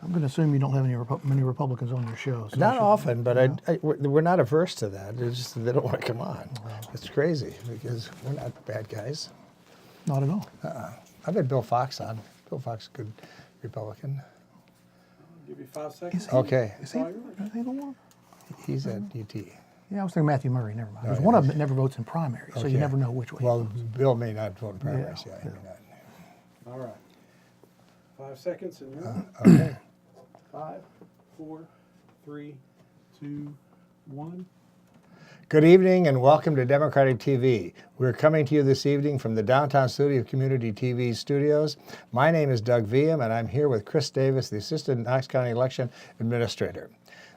I'm going to assume you don't have many Republicans on your show. So Not often, but we're not averse to that. It's just that they don't want to come on. It's crazy because we're not bad guys. Not at all. I've had Bill Fox on. Bill Fox is a good Republican. I'll give you 5 seconds. Okay. Is he the one? He's at UT. Yeah, I was thinking Matthew Murray. Never mind. There's yeah, one of them that never votes in primary, so you Okay. never know which way. Well, Bill may not vote in primaries. Yeah, he may not. All right. 5 seconds and one. Okay. 5, 4, 3, 2, 1. Good evening and welcome to Democratic TV. We're coming to you this evening from the downtown studio of Community TV Studios. My name is Doug Viam and I'm here with Chris Davis, the Assistant Knox County Election Administrator.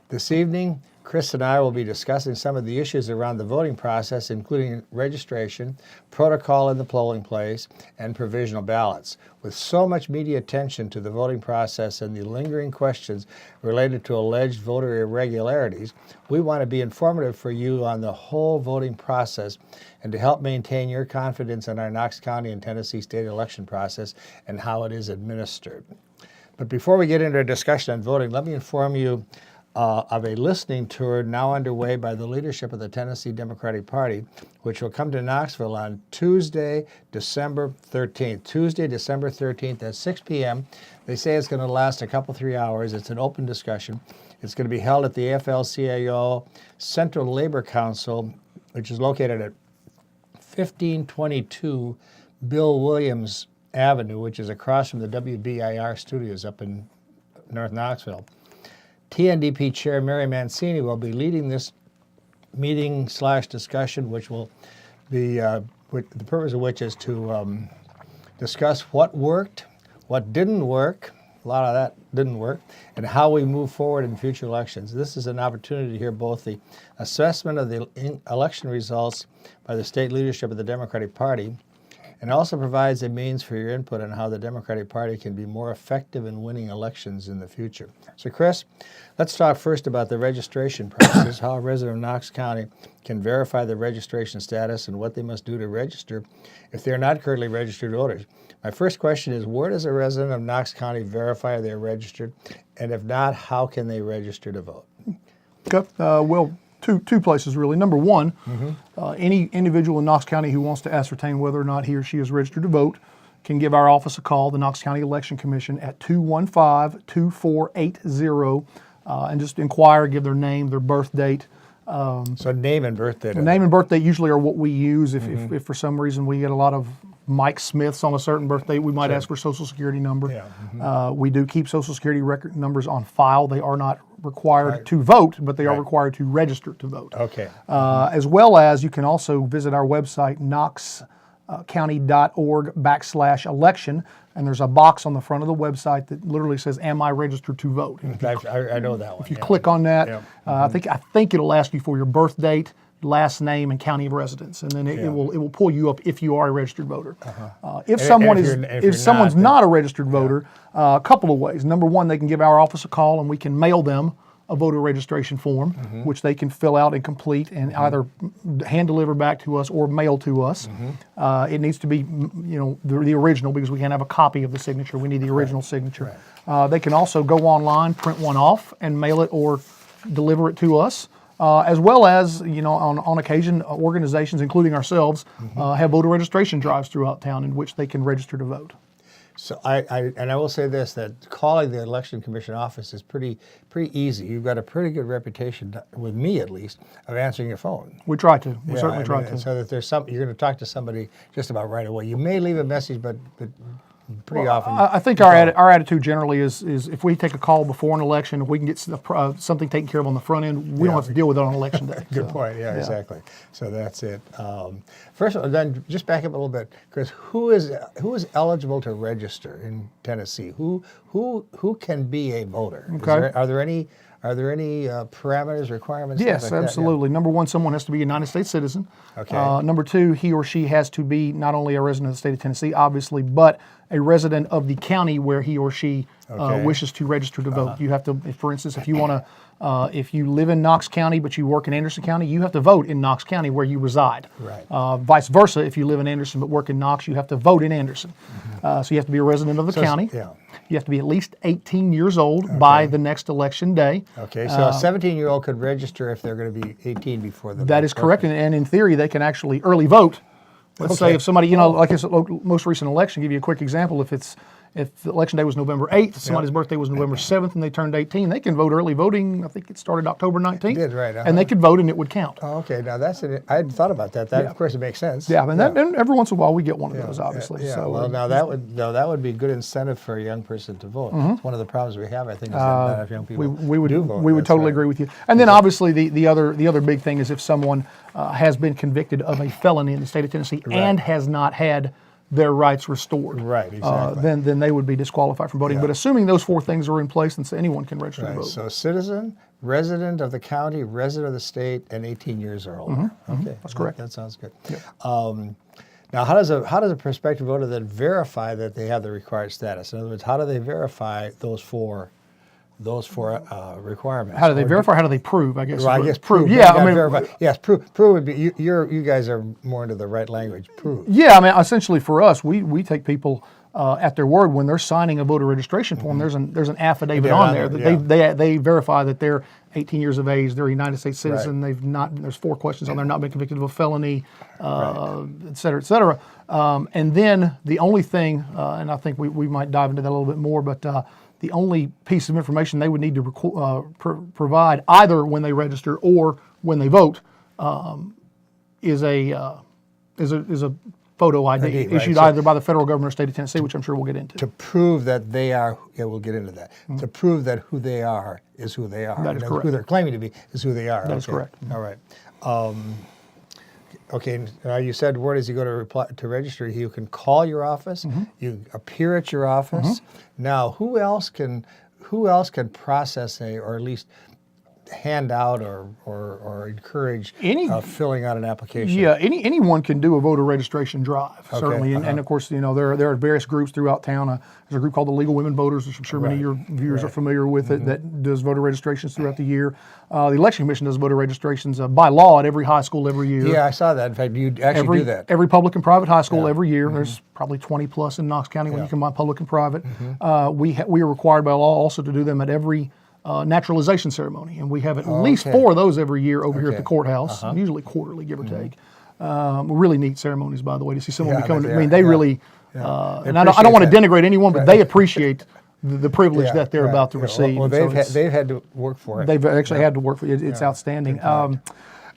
This evening, Chris and I will be discussing some of the issues around the voting process, including registration, protocol in the polling place, and provisional ballots. With so much media attention to the voting process and the lingering questions related to alleged voter irregularities, we want to be informative for you on the whole voting process and to help maintain your confidence in our Knox County and Tennessee state election process and how it is administered. But before we get into a discussion on voting, let me inform you of a listening tour now underway by the leadership of the Tennessee Democratic Party, which will come to Knoxville on Tuesday, December 13th. Tuesday, December 13th at 6 p.m. They say it's going to last a couple, 3 hours. It's an open discussion. It's going to be held at the AFL-CIO Central Labor Council, which is located at 1522 Bill Williams Avenue, which is across from the WBIR studios up in North Knoxville. TNDP Chair Mary Mancini will be leading this meeting/discussion, which will be the purpose of which is to discuss what worked, what didn't work, a lot of that didn't work, and how we move forward in future elections. This is an opportunity to hear both the assessment of the election results by the state leadership of the Democratic Party, and also provides a means for your input on how the Democratic Party can be more effective in winning elections in the future. So Chris, let's talk first about the registration process, how a resident of Knox County can verify the registration status and what they must do to register if they're not currently registered voters. My first question is, where does a resident of Knox County verify they're registered? And if not, how can they register to vote? Okay. Well, two places really. Number one, any individual in Knox County who wants to ascertain whether or not he or she is registered to vote can give our office a call, the Knox County Election Commission, at 215-2480, and just inquire, give their name, their birth date. So name and birth date. The name and birth date usually are what we use. If for some reason we get a lot of Mike Smiths on a certain birthday, we might ask for Social Security number. Yeah. We do keep Social Security record numbers on file. They are not required to vote, but they are required to register to vote. Okay. As well as you can also visit our website, knoxcounty.org/election, and there's a box on the front of the website that literally says, "Am I registered to vote?" I know that one. If you click on that, Yeah. I think it'll ask you for your birth date, last name, and county of residence, and then it will pull you up if you are a registered voter. If someone's not a registered voter, a couple of ways. Number one, they can give our office a call and we can mail them a voter registration form, which they can fill out and complete and either hand deliver back to us or mail to us. It needs to be, the original, because we can't have a copy of the signature. We need the original signature. They can also go online, print one off, and mail it or deliver it to us. As well as, on occasion, organizations, including ourselves, have voter registration drives throughout town in which they can register to vote. So I will say this, that calling the Election Commission office is pretty easy. You've got a pretty good reputation, with me at least, of answering your phone. We try to. We certainly try to. So that you're going to talk to somebody just about right away. You may leave a message, but pretty often. I think our attitude generally is if we take a call before an election, if we can get something taken care of on the front end, we don't have to deal with it on election day. Good point. Yeah, exactly. So that's it. First of all, then just back up a little bit, Chris. Who is eligible to register in Tennessee? Who can be a voter? Okay. Are there any parameters, requirements? Yes, like absolutely. Number one, someone has to be a United States citizen. Okay. Number two, he or she has to be not only a resident of the state of Tennessee, obviously, but a resident of the county where he or she wishes to register to vote. You have to, for instance, if you want to, if you live in Knox County but you work in Anderson County, you have to vote in Knox County where you reside. Right. Vice versa, if you live in Anderson but work in Knox, you have to vote in Anderson. So you have to be a resident of the county. Yeah. You have to be at least 18 years old by the next election day. Okay, so a 17-year-old could register if they're going to be 18 before the. That is correct, and in theory, they can actually early vote. Let's say if somebody, like this most recent election, give you a quick example. If the election day was November 8th, somebody's birthday was November 7th, and they turned 18, they can vote early voting. I think it started October 19th. It did, right. And they could vote, and it would count. Oh, okay, now that's it. I hadn't thought about that. Of course, it makes sense. Yeah, and every once in a while we get one of those, obviously. Yeah, So, well, now that would be a good incentive for a young person to vote. It's one of the problems we have, I think, is that not enough young people we would do vote. we would totally agree with you. And then obviously the other big thing is if someone has been convicted of a felony in the state of Tennessee and has not had their rights restored, Right, exactly. then they would be disqualified from voting. Yeah. But assuming those 4 things are in place, then anyone can register to Right, vote. so citizen, resident of the county, resident of the state, and 18 years or older. Okay, That's correct. That sounds good. Now, how does a prospective voter then verify that they have the required status? In other words, how do they verify those four requirements? How do they verify? How do they prove? I guess. Well, I guess prove. Yeah, I mean, verify. Yes, prove would be. You guys are more into the right language. Prove. Yeah, I mean, essentially for us, we take people at their word when they're signing a voter registration form. There's an affidavit on there that they verify that they're 18 years of age, they're a United States citizen. Right. They've not. There's 4 questions on there. Not been convicted of a felony, et cetera, et cetera. And then the only thing, and I think we might dive into that a little bit more, but the only piece of information they would need to provide either when they register or when they vote is a photo ID issued right. either by the federal government or state of Tennessee, which I'm sure we'll get into. To prove that they are, we'll get into that. To prove that who they are is who they are. That is correct. Who they're claiming to be is who they are. That is correct. All right. Okay, now you said where does he go to register? You can call your office. You appear at your office. Now, who else can process or at least hand out or encourage filling out an application? Yeah, anyone can do a voter registration drive, certainly. And of course, there are various groups throughout town. There's a group called the Legal Women Voters, which I'm sure many of your viewers are familiar with, that does voter registrations throughout the year. The Election Commission does voter registrations by law at every high school every year. Yeah, I saw that. In fact, you actually do that. Every public and private high school every year. There's probably 20 plus in Knox County when you combine public and private. We are required by law also to do them at every naturalization ceremony, and we have at least 4 of those every year over here at the courthouse, usually quarterly, give or take. Really neat ceremonies, by the way, to see someone becoming. I mean, they really. And I don't want to denigrate anyone, but they appreciate the privilege that they're about to receive. Well, they've had to work for it. They've actually had to work for it. It's outstanding.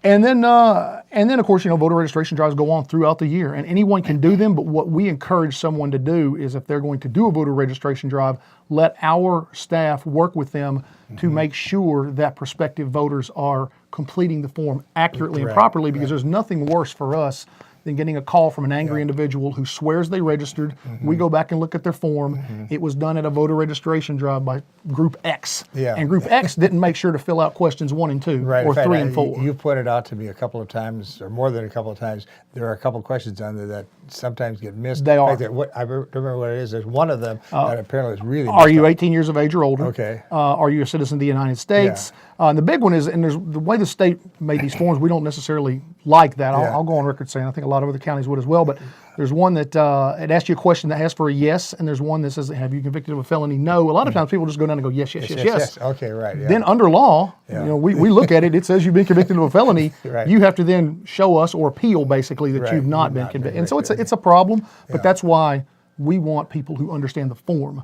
And then, of course, voter registration drives go on throughout the year, and anyone can do them. But what we encourage someone to do is, if they're going to do a voter registration drive, let our staff work with them to make sure that prospective voters are completing the form accurately and properly. Because there's nothing worse for us than getting a call from an angry individual who swears they registered. We go back and look at their form. It was done at a voter registration drive by Group X. And Group X didn't make sure to fill out questions 1 and 2 or 3 and 4. You pointed out to me a couple of times, or more than a couple of times, there are a couple of questions on there that sometimes get missed. They are. I remember what it is. There's one of them that apparently is really Are you 18 years of age or older? Okay. Are you a citizen of the United States? And the big one is, and there's the way the state made these forms, we don't necessarily like that. I'll go on record saying I think a lot of other counties would as well, but there's one that it asks you a question that asks for a yes, and there's one that says, have you convicted of a felony? No. A lot of times people just go down and go, yes. Okay, right. Yeah. Then under law, we look at it, it says you've been convicted of a felony. You have to then show us or appeal basically that you've not been convicted. And so it's a problem, but that's why we want people who understand the form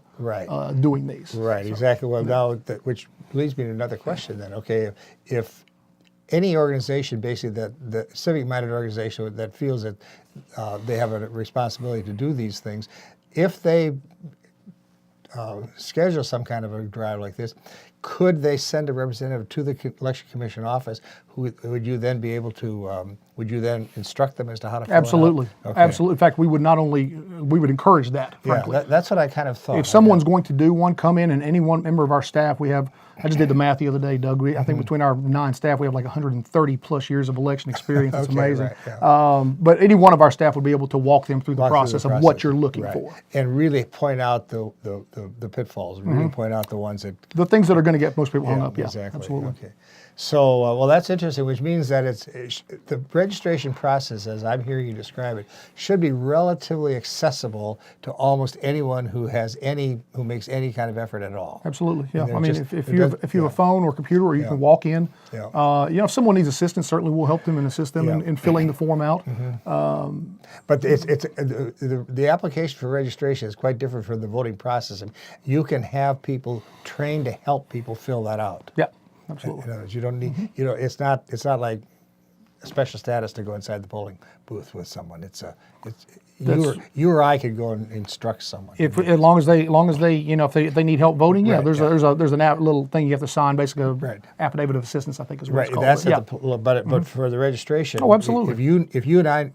doing these. Right, exactly. Well, now, which leads me to another question then. Okay, if any organization, basically the civic-minded organization that feels that they have a responsibility to do these things, if they schedule some kind of a drive like this, could they send a representative to the Election Commission office? Would you then be able to? Would you then instruct them as to how to fill Absolutely, it out? Okay. absolutely. In fact, we would encourage that. Frankly, that's what I kind of thought. If someone's going to do one, come in, and any one member of our staff, I just did the math the other day, Doug. I think between our 9 staff, we have like 130 plus years of election experience. It's amazing. Right, but any one of our staff would be able to walk them through the process of what you're looking for, and really point out the pitfalls. Really point out the ones that the things that are going to get most people hung up. Yeah, exactly. Absolutely. Okay. So, well, that's interesting, which means that the registration process, as I'm hearing you describe it, should be relatively accessible to almost anyone who makes any kind of effort at all. Absolutely, yeah. And I mean, if you have a phone or computer, or you can walk in. Yeah. If someone needs assistance, certainly we'll help them and assist them in filling the form out. But the application for registration is quite different from the voting process. And you can have people trained to help people fill that out. Yeah, absolutely. You don't need. It's not like a special status to go inside the polling booth with someone. You or I could go and instruct someone. As long as they, if they need help voting, Right, there's a little thing you have to sign, basically Right. affidavit of assistance, I think is what Right, it's called. that's But, but for the registration. Oh, absolutely. If you and I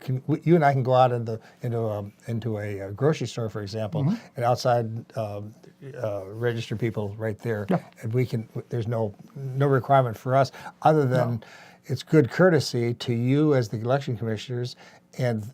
can go out into a grocery store, for example, and outside register people right there, and we can. There's no requirement for us other than it's good courtesy to you as the election commissioners and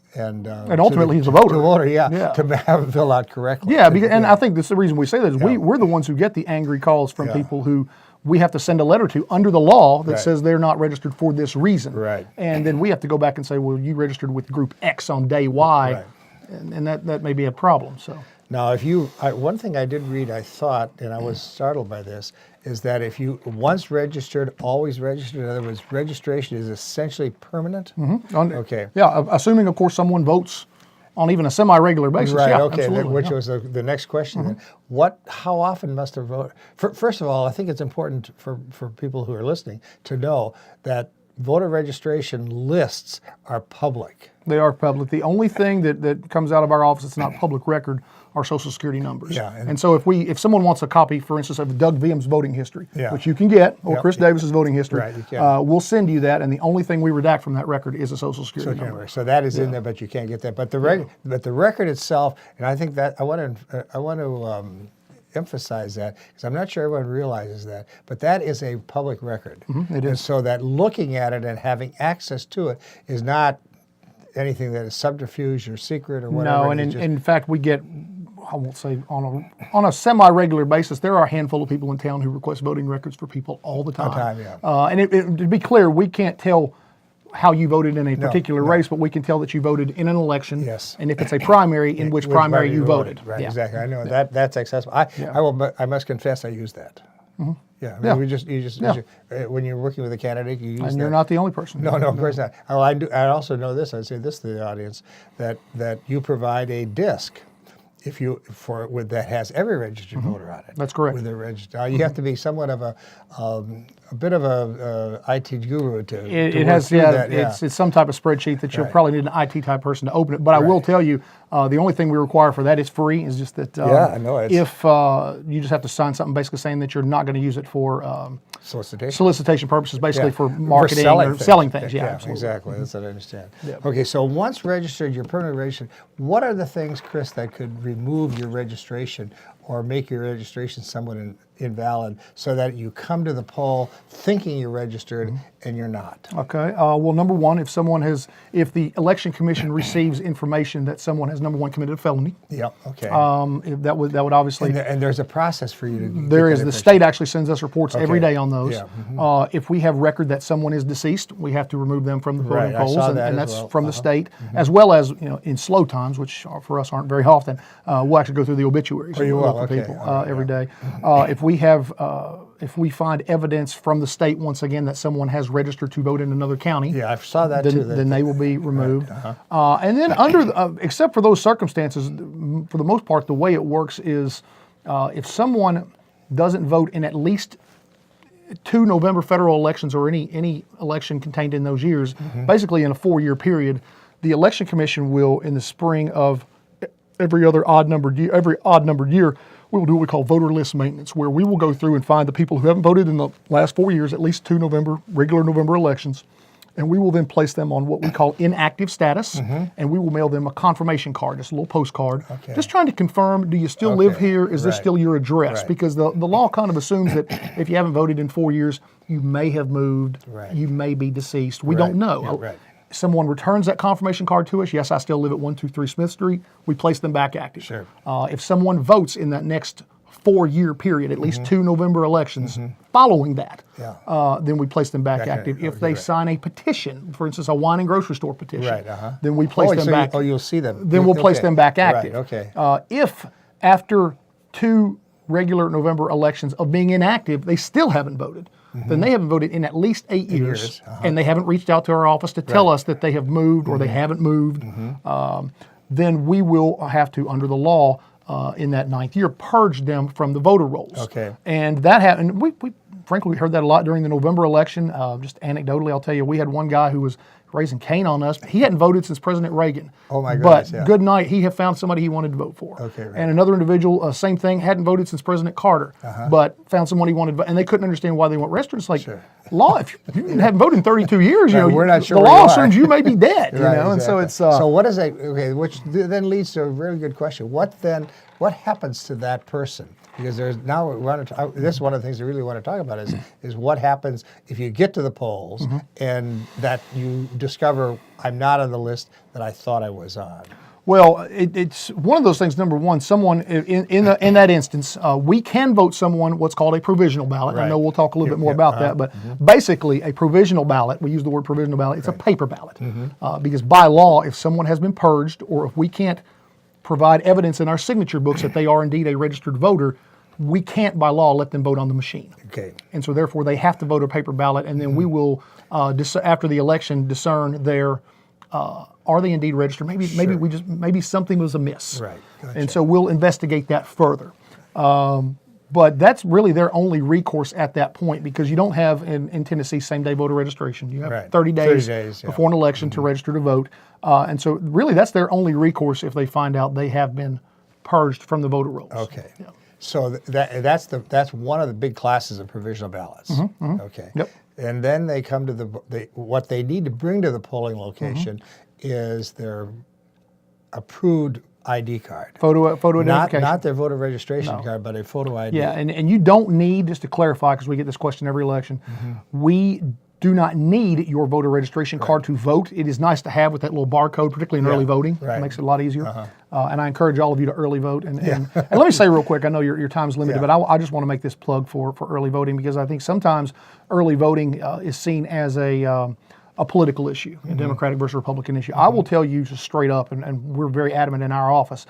ultimately as a voter. to have them fill out correctly. Yeah, and I think that's the reason we say that is we're the ones who get the angry calls from people who we have to send a letter to under the law that says they're not registered for this reason. Right. And then we have to go back and say, well, you registered with group X on day Y, Right. and that may be a problem. So. Now, one thing I did read, I thought, and I was startled by this, is that if you once registered, always registered. In other words, registration is essentially permanent. Okay. Yeah, assuming, of course, someone votes on even a semi-regular basis. Right. Yeah, Okay. absolutely, Which was the next question. Then. How often must a voter? First of all, I think it's important for people who are listening to know that voter registration lists are public. They are public. The only thing that comes out of our office that's not public record are Social Security numbers. Yeah, and so if someone wants a copy, for instance, of Doug Viam's voting history, Yeah. which you can get, or Yep. Chris Davis's voting history, Right, you can. we'll send you that, and the only thing we redact from that record is a Social Security number. So that is in there, but you can't get that. But the record itself, and I think that I want to emphasize that because I'm not sure everyone realizes that, but that is a public record. It is. And so that looking at it and having access to it is not anything that is subterfuge or secret or whatever. No, and in fact, we get, I won't say on a semi-regular basis, there are a handful of people in town who request voting records for people all the time. And to be clear, we can't tell how you voted in a particular race, but we can tell that you voted in an election. Yes. And if it's a primary, in which primary you voted. Right, Yeah. exactly. I know that's accessible. I must confess I use that. Yeah, I mean, you just when you're working with a candidate, you use that. And you're not the only person. No, of course not. Oh, I also know this. I say this to the audience that you provide a disc that has every registered voter on it. That's correct. With a register, you have to be somewhat of a bit of a IT guru to It work has, through that. it's some type of spreadsheet that you'll Right. probably need an IT type person to open it. But I will tell you, the only thing we require for that is free. Is just that I know if you just have to sign something basically saying that you're not going to use it for solicitation purposes, basically for For marketing or selling things. Yeah, absolutely. exactly. That's what I understand. Okay, so once registered, your permanent registration, what are the things, Chris, that could remove your registration or make your registration somewhat invalid so that you come to the poll thinking you're registered and you're not? Okay. Well, number one, if the election commission receives information that someone has, number one, committed a felony, Yeah. Okay. that would obviously. And there's a process for you to. get There that is. The information. state actually sends us reports every Okay. day on those. Yeah. If we have record that someone is deceased, we have to remove them from the voting Right, I polls, saw and, that and as that's well. from the state, as well as in slow times, which for us aren't very often. We'll actually go through the obituaries you will? for Okay. people every day. If we find evidence from the state once again that someone has registered to vote in another county, Yeah, I saw that then, too. then they will be removed. And then except for those circumstances, for the most part, the way it works is if someone doesn't vote in at least 2 November federal elections or any election contained in those years, basically in a 4-year period, the election commission will, in the spring of every odd numbered year, we will do what we call voter list maintenance, where we will go through and find the people who haven't voted in the last 4 years, at least 2 regular November elections, and we will then place them on what we call inactive status, and we will mail them a confirmation card, just a little postcard, just trying to confirm, do you still live here? Is this still your address? Right. Because the law kind of assumes that if you haven't voted in 4 years, you may have moved, you may be deceased. We don't know. Yeah, right. Someone returns that confirmation card to us. Yes, I still live at 123 Smith Street. We place them back active. Sure. If someone votes in that next 4-year period, at least 2 November elections following that, Yeah. then we place them back Back active. in- If okay, they right. sign a petition, for instance, a wine and grocery store petition, Right, then we place them back. you'll see them. Then we'll place Okay. them back Right, active. okay. If after 2 regular November elections of being inactive, they still haven't voted, then they haven't voted in at least 8 years, and they haven't reached out to our office to tell us that they have moved or they haven't moved, then we will have to, under the law, in that 9th year, purge them from the voter rolls. Okay. And that happened. We frankly, we heard that a lot during the November election. Just anecdotally, I'll tell you, we had one guy who was raising Cain on us. He hadn't voted since President Reagan. Oh my goodness, But yeah. good night, he had found somebody he wanted to vote for. Okay, right. And another individual, same thing, hadn't voted since President Carter, but found someone he wanted to vote, and they couldn't understand why they weren't registered. It's like, Sure. law, if you haven't voted in 32 years, Right, we're not sure the where law you are. assumes you may be dead, Right, and so exactly. it's... so what is that? Okay, which then leads to a very good question. What happens to that person? Because there's now this is one of the things I really want to talk about is what happens if you get to the polls and that you discover I'm not on the list that I thought I was on. Well, it's one of those things. Number one, someone in that instance, we can vote someone what's called a provisional ballot. I know we'll talk a little bit more about that, but basically a provisional ballot, we use the word provisional ballot, it's a paper ballot. Because by law, if someone has been purged or if we can't provide evidence in our signature books that they are indeed a registered voter, we can't by law let them vote on the machine. Okay. And so therefore they have to vote a paper ballot, and then we will, after the election, discern their, are they indeed registered? Maybe something was amiss. Right. Gotcha. And so we'll investigate that further. But that's really their only recourse at that point, because you don't have in Tennessee same-day voter registration. You have Right. 30 days, 30 days, yeah. before an election to register to vote. And so really that's their only recourse if they find out they have been purged from the voter rolls. Okay. Yeah. So that's one of the big classes of provisional ballots. Okay. Yep. And then they come to what they need to bring to the polling location is their approved ID card. Photo identification. Not their voter registration card, but a photo ID. Yeah, and you don't need, just to clarify, because we get this question every election, we do not need your voter registration card to vote. It is nice to have with that little barcode, particularly in early voting. right. It makes it a lot easier. And I encourage all of you to early vote. And let me say real quick, I know your time's limited, but I just want to make this plug for early voting, because I think sometimes early voting is seen as a political issue, a Democratic versus Republican issue. I will tell you just straight up, and we're very adamant in our office,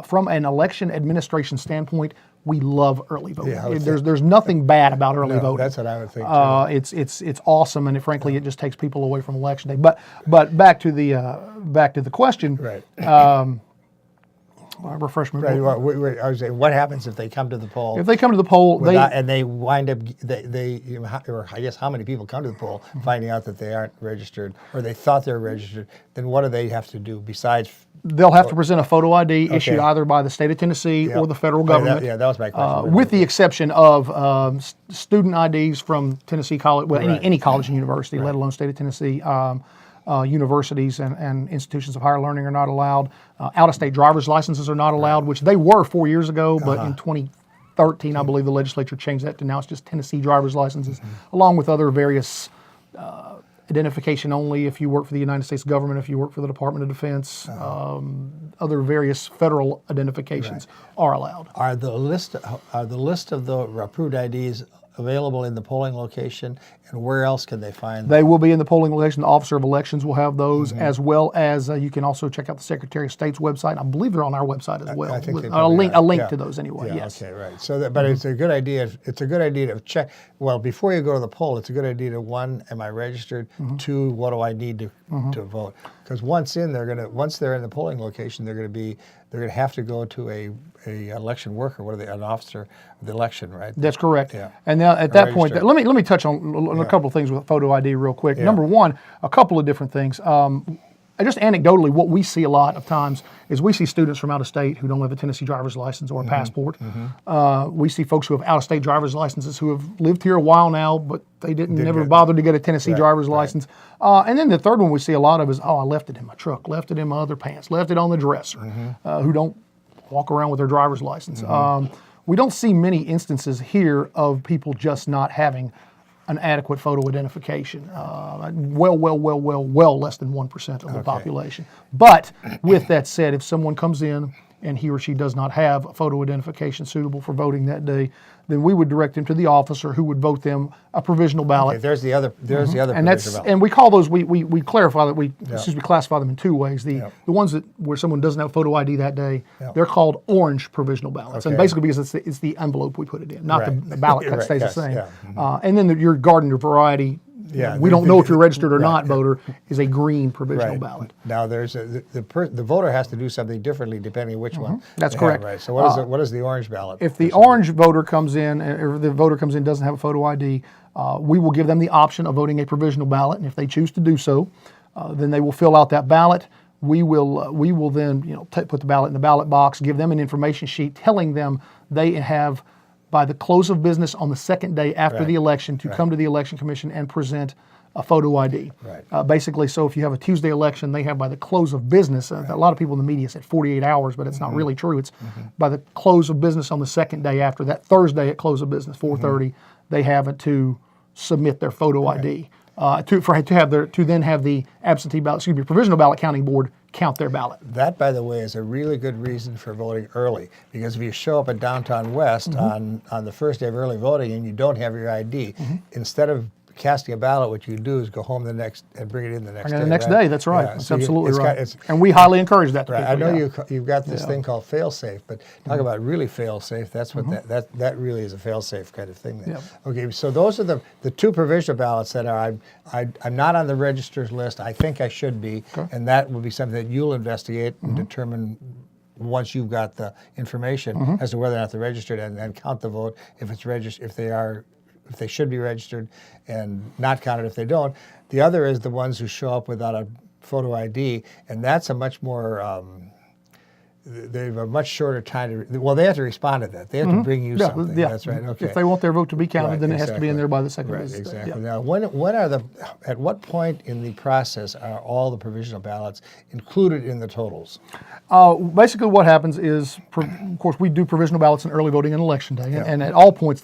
from an election administration standpoint, we love early voting. Yeah, I would There's nothing bad about early voting. That's what I would think too. It's awesome, and frankly, it just takes people away from election day. But back to the question. Right. Refresh my Right. book. I was saying, what happens if they come to the poll? If they come to the poll, and they wind up, or I guess how many people come to the poll finding out that they aren't registered or they thought they were registered, then what do they have to do besides? they'll have to present a photo ID issued either by the state of Tennessee or the federal government. That was my question. With the exception of student IDs from Tennessee College, well, any college and university, let alone state of Tennessee. Universities and institutions of higher learning are not allowed. Out-of-state driver's licenses are not allowed, which they were 4 years ago, but in 2013, I believe the legislature changed that to now it's just Tennessee driver's licenses, along with other various identification only if you work for the United States government, if you work for the Department of Defense, other various federal identifications are allowed. Are the list of the approved IDs available in the polling location, and where else can they find them? They will be in the polling location. The Officer of Elections will have those, as well as you can also check out the Secretary of State's website. I believe they're on our website as well. I think they a probably link, are. a link Yeah. to those anyway. Yeah, Yes. okay, right. So, but it's a good idea. It's a good idea to check. Well, before you go to the poll, it's a good idea to one, am I registered? Two, what do I need to vote? Because once they're in the polling location, they're going to have to go to a election worker, an officer of the election, right? That's correct. Yeah. And now at that point, registered. let me touch on a couple of things with photo ID real quick. Number one, a couple of different things. Just anecdotally, what we see a lot of times is we see students from out of state who don't have a Tennessee driver's license or a passport. We see folks who have out-of-state driver's licenses who have lived here a while now, but they never bothered to get a Tennessee driver's license. And then the third one we see a lot of is, I left it in my truck, left it in my other pants, left it on the dresser, who don't walk around with their driver's license. We don't see many instances here of people just not having an adequate photo identification. Well less than 1% of the population. But with that said, if someone comes in and he or she does not have a photo identification suitable for voting that day, then we would direct them to the officer who would vote them a provisional ballot. Okay, there's the other And provisional that's ballot. and we call those we clarify that we classify them in two ways. The ones that where someone doesn't have photo ID that day, they're called orange provisional ballots, and Okay. basically because it's the envelope we put it in, not Right. the ballot cut Right, stays yes, the same. yeah. And then your garden variety. Yeah, We don't know if you're registered or right, not yeah. voter is a green provisional Right. ballot. Now there's the voter has to do something differently depending on which one. That's they correct. have, right. So what is the orange ballot? If the orange voter comes in, or the voter comes in doesn't have a photo ID, we will give them the option of voting a provisional ballot, and if they choose to do so, then they will fill out that ballot. We will then put the ballot in the ballot box, give them an information sheet telling them they have by the close of business on the second day after Right. the election to come to the Election Commission and present a photo ID. Right. Basically, so if you have a Tuesday election, they have by the close of business, a lot of people in the media said 48 hours, but it's not really true. It's by the close of business on the second day after that Thursday at close of business, 4:30, they have it to submit their photo ID. To then have the provisional ballot counting board count their ballot. That, by the way, is a really good reason for voting early, because if you show up at Downtown West on the first day of early voting and you don't have your ID, instead of casting a ballot, what you do is go home the next and bring it in the next day. And the next right? day, that's right. Yeah, That's so absolutely it's right. got- And we highly encourage that to Right. I people. know yeah. you've got this thing called fail-safe, but talk about really fail-safe. That's what that really is, a fail-safe kind of thing. Then. Yeah. Okay, so those are the two provisional ballots that are I'm not on the registrars list. I think I should be, and that will be something that you'll investigate and determine once you've got the information as to whether or not they're registered, and count the vote if it's registered, if they should be registered, and not counted if they don't. The other is the ones who show up without a photo ID, and that's a much more, they have a much shorter time to, they have to respond to that. They have to bring you something. That's right, okay. If they want their vote to be counted, Right, then it has to be in exactly. there by the second Right, business day. exactly. Yeah. Now, at what point in the process are all the provisional ballots included in the totals? Basically, what happens is, of course, we do provisional ballots in early voting and election day, and at all points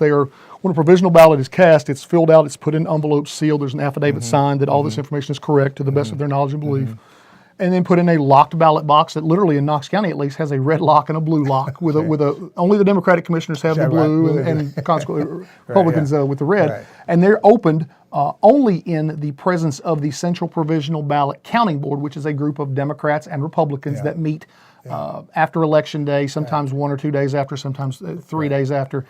when a provisional ballot is cast, it's filled out, it's put in envelopes, sealed, there's an affidavit signed that all this information is correct to the best of their knowledge and belief, and then put in a locked ballot box that literally in Knox County at least has a red lock and a blue lock with only the Democratic commissioners have the Right, blue right. and consequently Republicans with the red, Right. and they're opened only in the presence of the Central Provisional Ballot Counting Board, which is a group of Democrats and Republicans that meet after Election Day, sometimes 1 or 2 days after, sometimes 3 days after.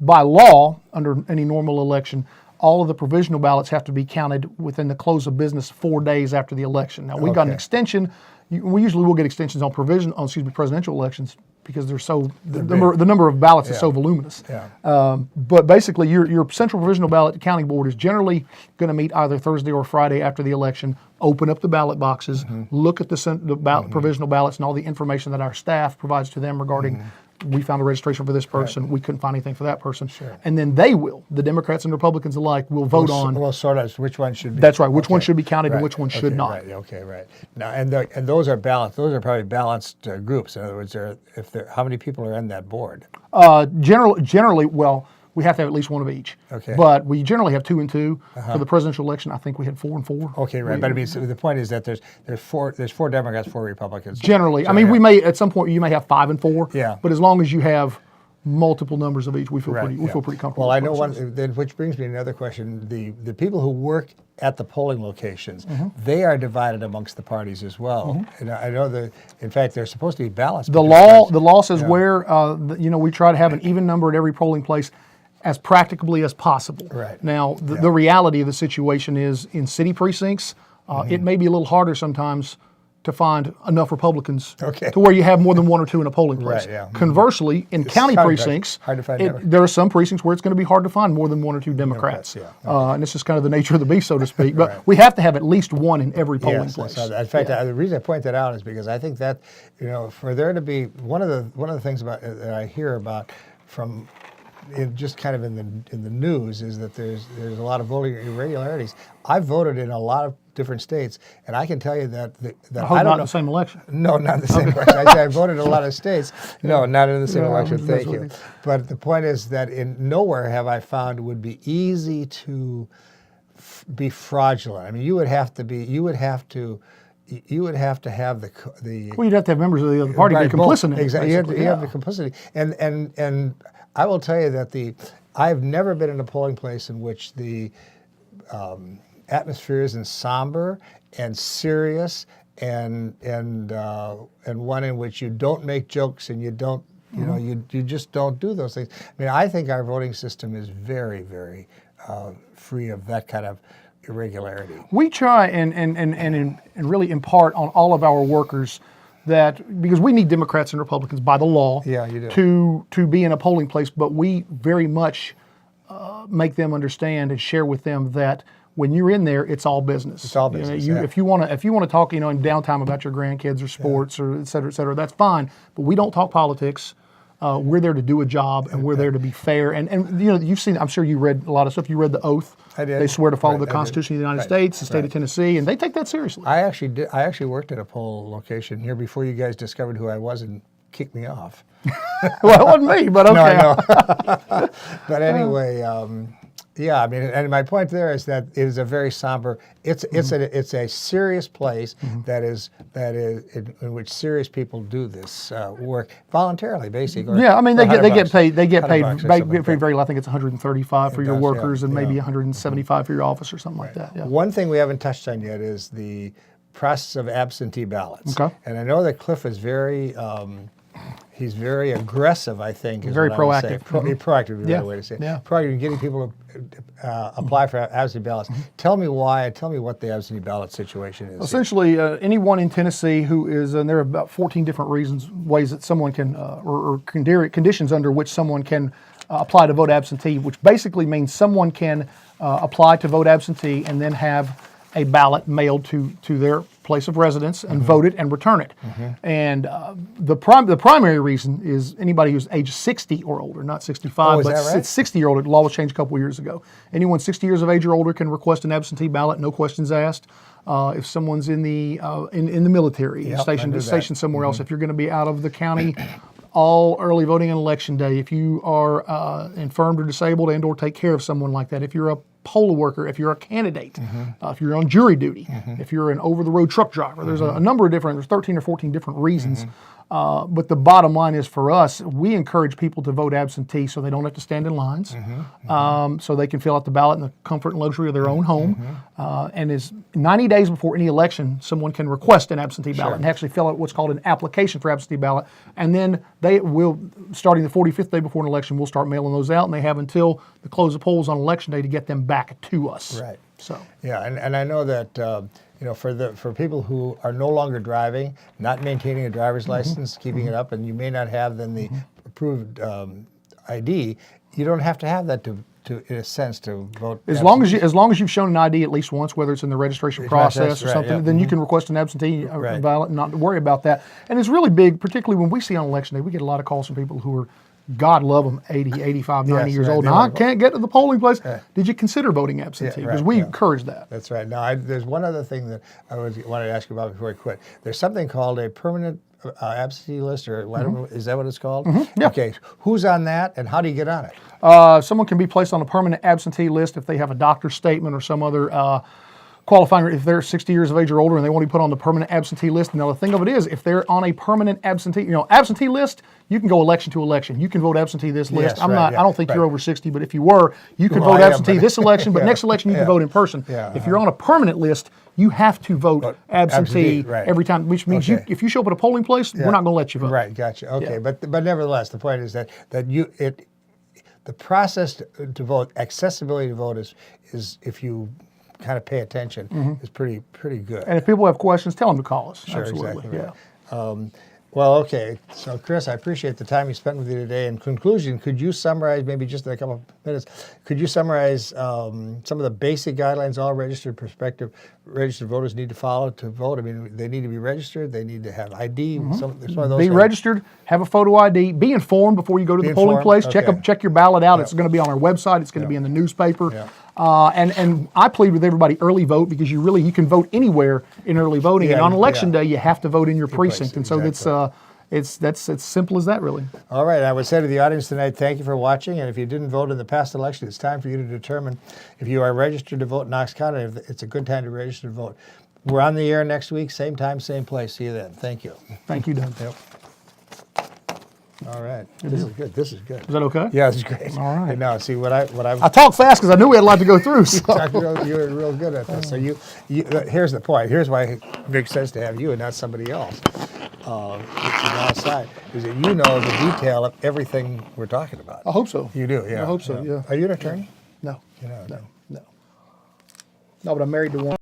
By law, under any normal election, all of the provisional ballots have to be counted within the close of business 4 days after the election. Now, we got an extension. We usually will get extensions on presidential elections because they're so the number of ballots is so voluminous. But basically, your Central Provisional Ballot Counting Board is generally going to meet either Thursday or Friday after the election, open up the ballot boxes, look at the provisional ballots and all the information that our staff provides to them regarding we found a registration for this person, we couldn't find anything for that person. And then the Democrats and Republicans alike, will vote on. Well, sort of which one should be. That's right, which one should be counted and which one should not. Right, okay, right. Now, and those are balanced, those are probably balanced groups. In other words, how many people are in that board? Generally, well, we have to have at least one of each. Okay. But we generally have 2 and 2. For the presidential election, I think we had 4 and 4. Okay, right. But I mean, so the point is that there's 4 Democrats, 4 Republicans. Generally, So, I mean, yeah. we may at some point you may have 5 and 4. Yeah. But as long as you have multiple numbers of each, we feel Right, pretty comfortable. Well, I with know the one. process. Then, which brings me to another question: the people who work at the polling locations, they are divided amongst the parties as well. And I know that, in fact, they're supposed to be balanced. The law says where we try to have an even number at every polling place as practicably as possible. Right. Now, the reality of the situation is in city precincts, it may be a little harder sometimes to find enough Republicans to where you have more than 1 or 2 in a polling place. Right, yeah. Conversely, in county hard to- precincts, hard to find there are some precincts where it's going to be hard to find more than 1 or 2 Democrats. And this is kind of the nature of the beast, so to speak. But we have to have at least 1 in every polling place. In fact, the reason I point that out is because I think that for there to be one of the things about that I hear about from just kind of in the news is that there's a lot of voting irregularities. I've voted in a lot of different states, and I can tell you that I hope not in the same election. No, not in the same election. I voted in a lot of states. No, not in the same election. Thank you. But the point is that in nowhere have I found it would be easy to be fraudulent. I mean, you would have to you would have to have Well, you'd have to have members of the other party be complicit in it. Exactly. You basically, have the complicity. And I will tell you that I've never been in a polling place in which the atmosphere isn't somber and serious and one in which you don't make jokes and you don't, you just don't do those things. I mean, I think our voting system is very, very free of that kind of irregularity. We try and really impart on all of our workers that, because we need Democrats and Republicans by the law you do. to be in a polling place, but we very much make them understand and share with them that when you're in there, it's all business. It's all business. If you want to talk, in downtime about your grandkids or sports or et cetera, that's fine. But we don't talk politics. We're there to do a job, and we're there to be fair. And you've seen. I'm sure you read a lot of stuff. You read the oath. I did. They swear to follow Right, the Constitution of the United States, the state of Tennessee, and they take that seriously. I actually did. I actually worked at a poll location here before you guys discovered who I was and kicked me off. Well, it wasn't me, but okay. No, I know. But anyway, yeah. I mean, and my point there is that it is a very somber. It's a serious place that is in which serious people do this work voluntarily, basically. Yeah, I mean they get paid. They get paid $100 very well. I think it's 135 for your does, workers and maybe yeah. 175 for your office or something like that. Yeah. One thing we haven't touched on yet is the process of absentee ballots. Okay. And I know that Cliff is very. He's very aggressive, I think. Is Very what I would say. proactive. Proactive is Yeah. another way to say it. Yeah. Proactive in getting people to apply for absentee ballots. Tell me why. Tell me what the absentee ballot situation is. Essentially, anyone in Tennessee who is, and there are about 14 different ways that someone can, or conditions under which someone can apply to vote absentee, which basically means someone can apply to vote absentee and then have a ballot mailed to their place of residence and vote it and return it. And the primary reason is anybody who's age 60 or older, not 65, is but that right? it's 60-year-old. The law was changed a couple of years ago. Anyone 60 years of age or older can request an absentee ballot, no questions asked. If someone's in the military, Yep, I knew that. stationed somewhere else, if you're going to be out of the county all early voting and election day, if you are infirmed or disabled and or take care of someone like that, if you're a poll worker, if you're a candidate, if you're on jury duty, if you're an over-the-road truck driver, there's a number of there's 13 or 14 different reasons. But the bottom line is for us, we encourage people to vote absentee so they don't have to stand in lines, so they can fill out the ballot in the comfort and luxury of their own home. And is 90 days before any election, someone can request an absentee ballot and actually fill out what's called an application for absentee ballot. And then they will, starting the 45th day before an election, we'll start mailing those out, and they have until the close of polls on election day to get them back to us. Right. So. Yeah, and I know that for people who are no longer driving, not maintaining a driver's license, keeping it up, and you may not have then the approved ID, you don't have to have that to in a sense to vote. As long as you've shown an ID at least once, whether it's in the registration process or something, then you can request an absentee ballot and not worry about that. And it's really big, particularly when we see on election day, we get a lot of calls from people who are, God love them, 80, 85, 90 years old. Now, I can't get to the polling place. Did you consider voting absentee? Because we encourage that. That's right. Now, there's one other thing that I wanted to ask you about before I quit. There's something called a permanent absentee list, or whatever. Is that what it's called? Yeah. Okay. Who's on that, and how do you get on it? Someone can be placed on a permanent absentee list if they have a doctor's statement or some other qualifying, if they're 60 years of age or older and they want to be put on the permanent absentee list. Now, the thing of it is, if they're on a permanent absentee list, you can go election to election. You can vote absentee this list. Yes, I don't think you're over 60, but if you were, you could vote absentee this election, but next election you can vote in person. If you're on a permanent list, you have to vote absentee every time, which means if you show up at a polling place, we're not going to let you vote. Right, gotcha. Okay, but nevertheless, the point is that the process to vote, accessibility to vote is if you kind of pay attention, is pretty good. And if people have questions, tell them to call us. Sure, Absolutely. exactly. Right. Well, okay. So, Chris, I appreciate the time you spent with me today. In conclusion, could you summarize, maybe just in a couple of minutes, could you summarize some of the basic guidelines all registered voters need to follow to vote? I mean, they need to be registered. They need to have ID. Some of those be registered, have a photo ID, be informed before you go to the polling place. Check your ballot out. It's going to be on our website. It's going to be in the newspaper. And I plead with everybody, early vote, because you can vote anywhere in early voting. And on election day, you have to vote in your precinct. And so that's as simple as that, really. All right. I would say to the audience tonight, thank you for watching. And if you didn't vote in the past election, it's time for you to determine if you are registered to vote in Knox County. It's a good time to register to vote. We're on the air next week, same time, same place. See you then. Thank you. Thank you, Doug. Yep. All right. This is good. This is good. Is that okay? Yeah, this is great. All right. Hey, now, see what I've I talked fast because I knew we had a lot to go through. So. You're real good at this. So here's the point. Here's why it makes sense to have you and not somebody else. Outside is that you know the detail of everything we're talking about. I hope so. You do, yeah. I hope so, yeah. Are you an attorney? No. You know, No, but I'm married to one.